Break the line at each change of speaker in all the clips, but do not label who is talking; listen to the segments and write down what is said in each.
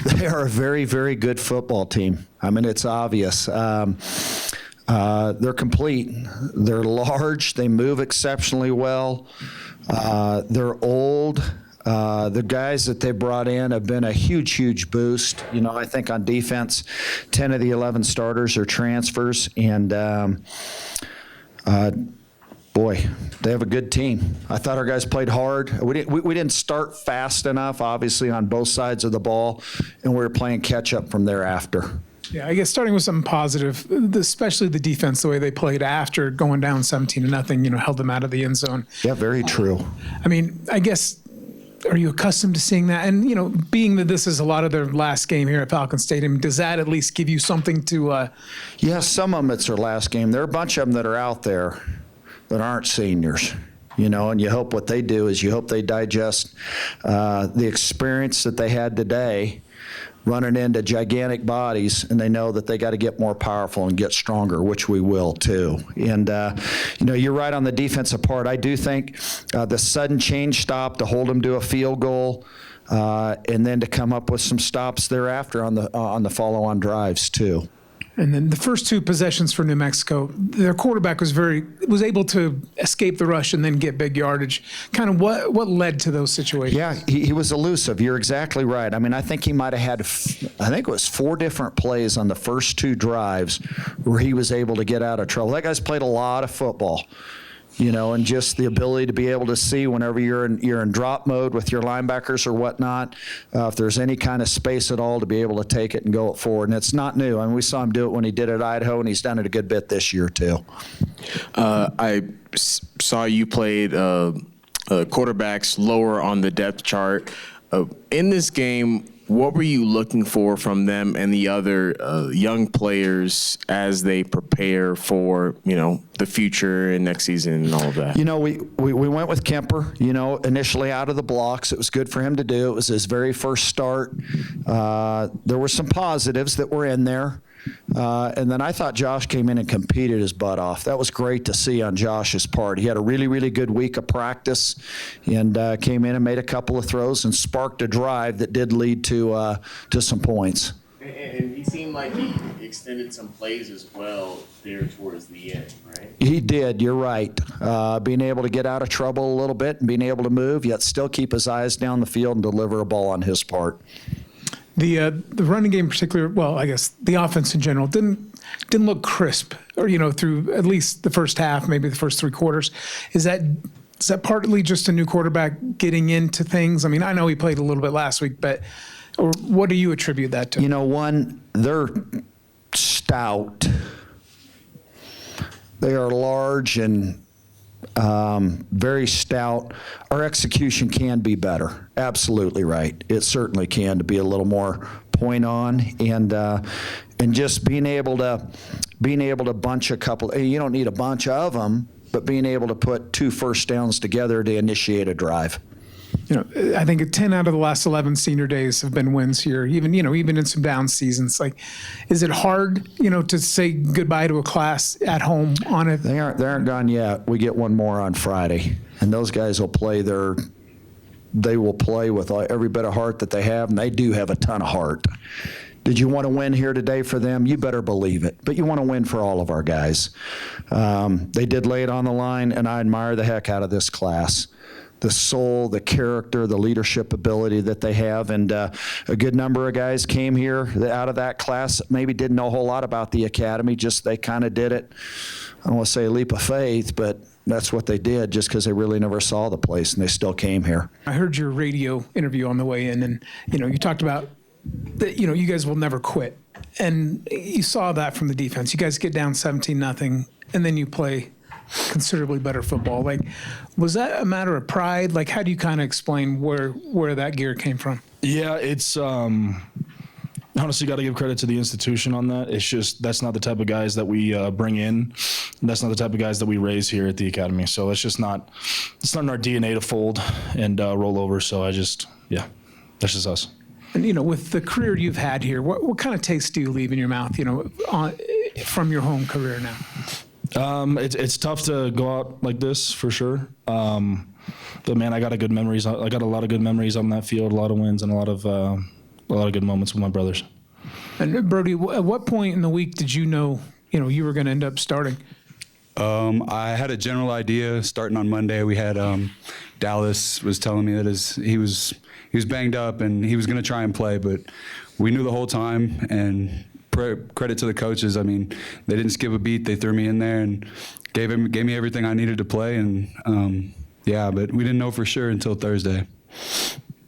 They are a very, very good football team. I mean, it's obvious. They're complete. They're large. They move exceptionally well. They're old. The guys that they brought in have been a huge, huge boost. You know, I think on defense, 10 of the 11 starters are transfers, and boy, they have a good team. I thought our guys played hard. We didn't start fast enough, obviously, on both sides of the ball, and we were playing catch-up from thereafter.
Yeah, I guess starting with something positive, especially the defense, the way they played after going down 17-0, held them out of the end zone.
Yeah, very true.
I mean, I guess, are you accustomed to seeing that? And, being that this is a lot of their last game here at Falcon Stadium, does that at least give you something to
Yeah, some of them it's their last game. There are a bunch of them that are out there that aren't seniors. And you hope what they do is you hope they digest the experience that they had today running into gigantic bodies, and they know that they got to get more powerful and get stronger, which we will too. And, you're right on the defensive part. I do think the sudden change stop to hold them to a field goal and then to come up with some stops thereafter on the follow-on drives too.
And then the first two possessions for New Mexico, their quarterback was able to escape the rush and then get big yardage. Kind of what led to those situations?
Yeah, he was elusive. You're exactly right. I mean, I think he might have had, I think it was 4 different plays on the first 2 drives where he was able to get out of trouble. That guy's played a lot of football. And just the ability to be able to see whenever you're in drop mode with your linebackers or whatnot, if there's any kind of space at all to be able to take it and go it forward. And it's not new. I mean, we saw him do it when he did it at Idaho, and he's done it a good bit this year too.
I saw you played quarterbacks lower on the depth chart. In this game, what were you looking for from them and the other young players as they prepare for, the future and next season and all of that?
We went with Kemper, initially out of the blocks. It was good for him to do. It was his very first start. There were some positives that were in there. And then I thought Josh came in and competed his butt off. That was great to see on Josh's part. He had a really, really good week of practice and came in and made a couple of throws and sparked a drive that did lead to some points.
And he seemed like he extended some plays as well there towards the end, right?
He did. You're right. Being able to get out of trouble a little bit and being able to move, yet still keep his eyes down the field and deliver a ball on his part.
The running game in particular, well, I guess the offense in general didn't look crisp, or through at least the first half, maybe the first 3 quarters. Is that partly just a new quarterback getting into things? I mean, I know he played a little bit last week, or what do you attribute that to?
One, they're stout. They are large and very stout. Our execution can be better. Absolutely right. It certainly can, to be a little more point on and just being able to bunch a couple. You don't need a bunch of them, but being able to put 2 first downs together to initiate a drive.
I think 10 out of the last 11 senior days have been wins here, even in some down seasons. Like, is it hard, to say goodbye to a class at home on it?
They aren't gone yet. We get one more on Friday, and those guys will play they will play with every bit of heart that they have, and they do have a ton of heart. Did you want to win here today for them? You better believe it. But you want to win for all of our guys. They did lay it on the line, and I admire the heck out of this class. The soul, the character, the leadership ability that they have. And a good number of guys came here out of that class that maybe didn't know a whole lot about the academy, just they kind of did it. I don't want to say a leap of faith, but that's what they did just because they really never saw the place, and they still came here.
I heard your radio interview on the way in, and, you talked about that, you guys will never quit. And you saw that from the defense. You guys get down 17-0, and then you play considerably better football. Like, was that a matter of pride? Like, how do you kind of explain where that gear came from?
Yeah, it's honestly got to give credit to the institution on that. It's just that's not the type of guys that we bring in. That's not the type of guys that we raise here at the academy. So it's not in our DNA to fold and roll over. So that's just us.
And with the career you've had here, what kind of taste do you leave in your mouth? From your home career now.
It's tough to go out like this for sure. But man, I got good memories. I got a lot of good memories on that field, a lot of wins and a lot of a lot of good moments with my brothers.
And Brody, at what point in the week did you know you were going to end up starting?
I had a general idea starting on Monday. We had Dallas was telling me that he was banged up and he was going to try and play, but we knew the whole time. And credit to the coaches. I mean, they didn't skip a beat. They threw me in there and gave me everything I needed to play. And but we didn't know for sure until Thursday.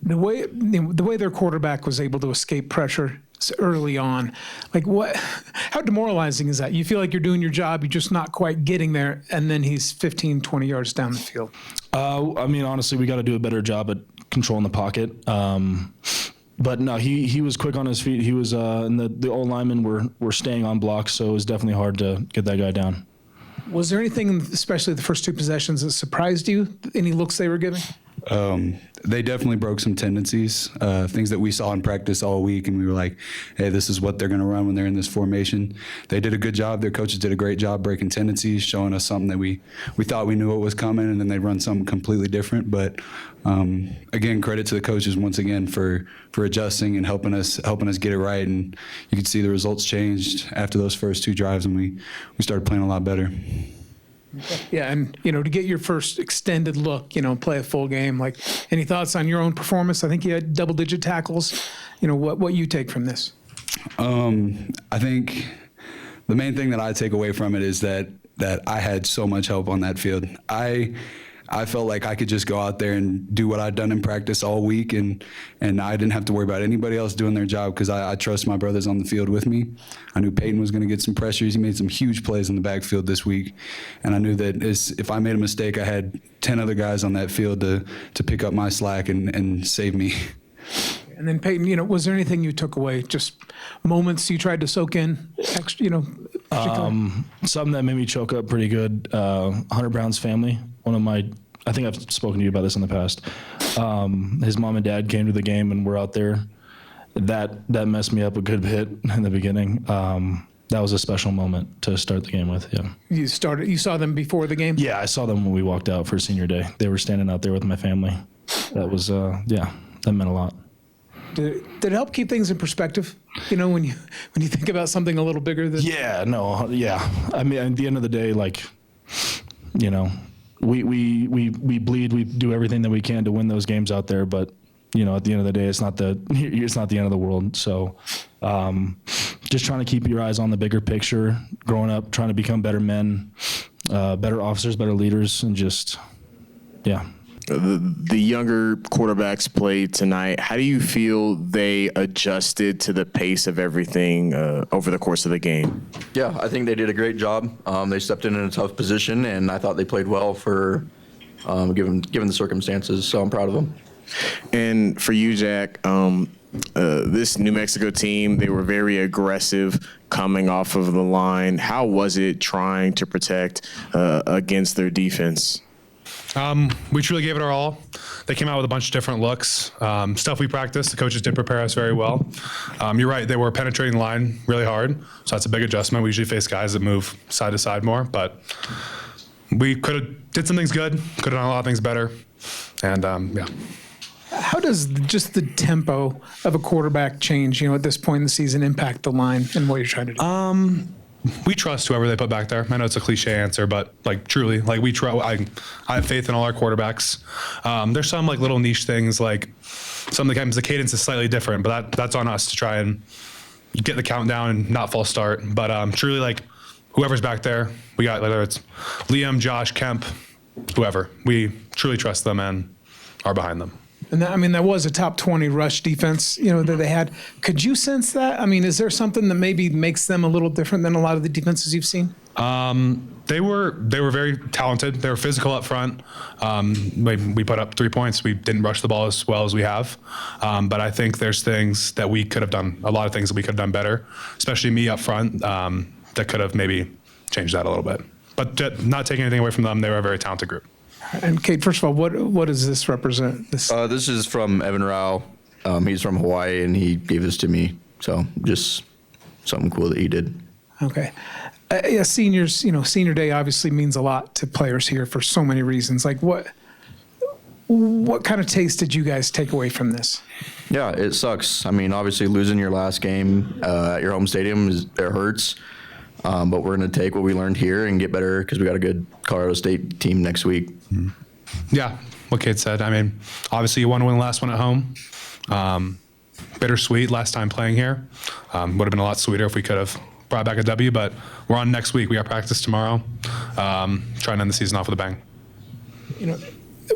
The way their quarterback was able to escape pressure early on, how demoralizing is that? You feel like you're doing your job, you're just not quite getting there, and then he's 15, 20 yards down the field.
I mean, honestly, we got to do a better job at controlling the pocket. But no, he was quick on his feet. He was, and the old linemen were staying on blocks, so it was definitely hard to get that guy down.
Was there anything, especially the first two possessions, that surprised you? Any looks they were giving?
They definitely broke some tendencies, things that we saw in practice all week, and we were like, hey, this is what they're going to run when they're in this formation. They did a good job. Their coaches did a great job breaking tendencies, showing us something that we thought we knew what was coming, and then they run something completely different. But again, credit to the coaches once again for adjusting and helping us get it right. And you could see the results changed after those first two drives, and we started playing a lot better.
Yeah, and to get your first extended look, play a full game. Like, any thoughts on your own performance? I think you had double-digit tackles. What you take from this?
I think the main thing that I take away from it is that I had so much help on that field. I felt like I could just go out there and do what I'd done in practice all week, and I didn't have to worry about anybody else doing their job because I trust my brothers on the field with me. I knew Peyton was going to get some pressures. He made some huge plays in the backfield this week, and I knew that if I made a mistake, I had 10 other guys on that field to pick up my slack and save me.
And then Peyton, was there anything you took away? Just moments you tried to soak in,
Something that made me choke up pretty good. Hunter Brown's family. I think I've spoken to you about this in the past. His mom and dad came to the game and were out there. That messed me up a good bit in the beginning. That was a special moment to start the game with. Yeah.
You saw them before the game?
Yeah, I saw them when we walked out for senior day. They were standing out there with my family. That was that meant a lot.
Did it help keep things in perspective? When you think about something a little bigger than.
Yeah. No. Yeah. I mean, at the end of the day, we bleed. We do everything that we can to win those games out there, but at the end of the day, it's not the end of the world. So, just trying to keep your eyes on the bigger picture. Growing up, trying to become better men, better officers, better leaders, and just
The younger quarterbacks played tonight. How do you feel they adjusted to the pace of everything over the course of the game?
Yeah, I think they did a great job. They stepped in a tough position, and I thought they played well for given the circumstances. So I'm proud of them.
And for you, Jack, this New Mexico team, they were very aggressive coming off of the line. How was it trying to protect against their defense?
We truly gave it our all. They came out with a bunch of different looks, stuff we practiced. The coaches did prepare us very well. You're right, they were penetrating the line really hard, so that's a big adjustment. We usually face guys that move side to side more, but we could have did some things good, could have done a lot of things better, and yeah.
How does just the tempo of a quarterback change, at this point in the season, impact the line and what you're trying to do?
We trust whoever they put back there. I know it's a cliche answer, but truly, we try. I have faith in all our quarterbacks. There's some little niche things, sometimes the cadence is slightly different, but that's on us to try and get the countdown and not false start. But truly, whoever's back there, we got, whether it's Liam, Josh, Kemp, whoever, we truly trust them and are behind them.
And that was a top 20 rush defense, that they had. Could you sense that? Is there something that maybe makes them a little different than a lot of the defenses you've seen?
They were very talented. They were physical up front. We put up 3 points. We didn't rush the ball as well as we have. But I think there's things that we could have done, a lot of things that we could have done better, especially me up front, that could have maybe changed that a little bit. But not taking anything away from them, they were a very talented group.
And Kate, first of all, what does this represent?
This is from Evan Rao. He's from Hawaii, and he gave this to me. So just something cool that he did.
Okay. Yeah, seniors, senior day obviously means a lot to players here for so many reasons. what kind of taste did you guys take away from this?
Yeah, it sucks. I mean, obviously losing your last game at your home stadium it hurts. But we're going to take what we learned here and get better because we got a good Colorado State team next week.
Yeah, what Kate said. I mean, obviously you want to win the last one at home. Bittersweet last time playing here. Would have been a lot sweeter if we could have brought back a W, but we're on next week. We got practice tomorrow. Trying to end the season off with a bang.
You know,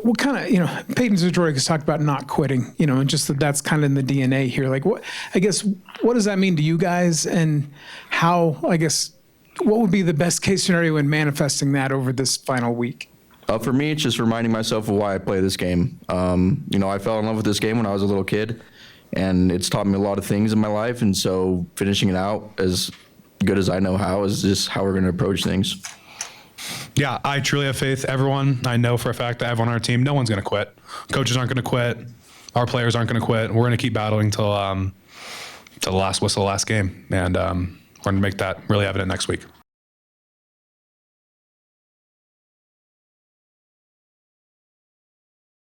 what kind of, Peyton Zadroik has talked about not quitting, and just that's kind of in the DNA here. Like, what does that mean to you guys, and how, what would be the best case scenario in manifesting that over this final week?
For me, it's just reminding myself of why I play this game. I fell in love with this game when I was a little kid, and it's taught me a lot of things in my life. And so finishing it out as good as I know how is just how we're going to approach things.
Yeah, I truly have faith. Everyone, I know for a fact that everyone on our team, no one's going to quit. Coaches aren't going to quit. Our players aren't going to quit. We're going to keep battling till the last whistle, last game. And we're going to make that really evident next week.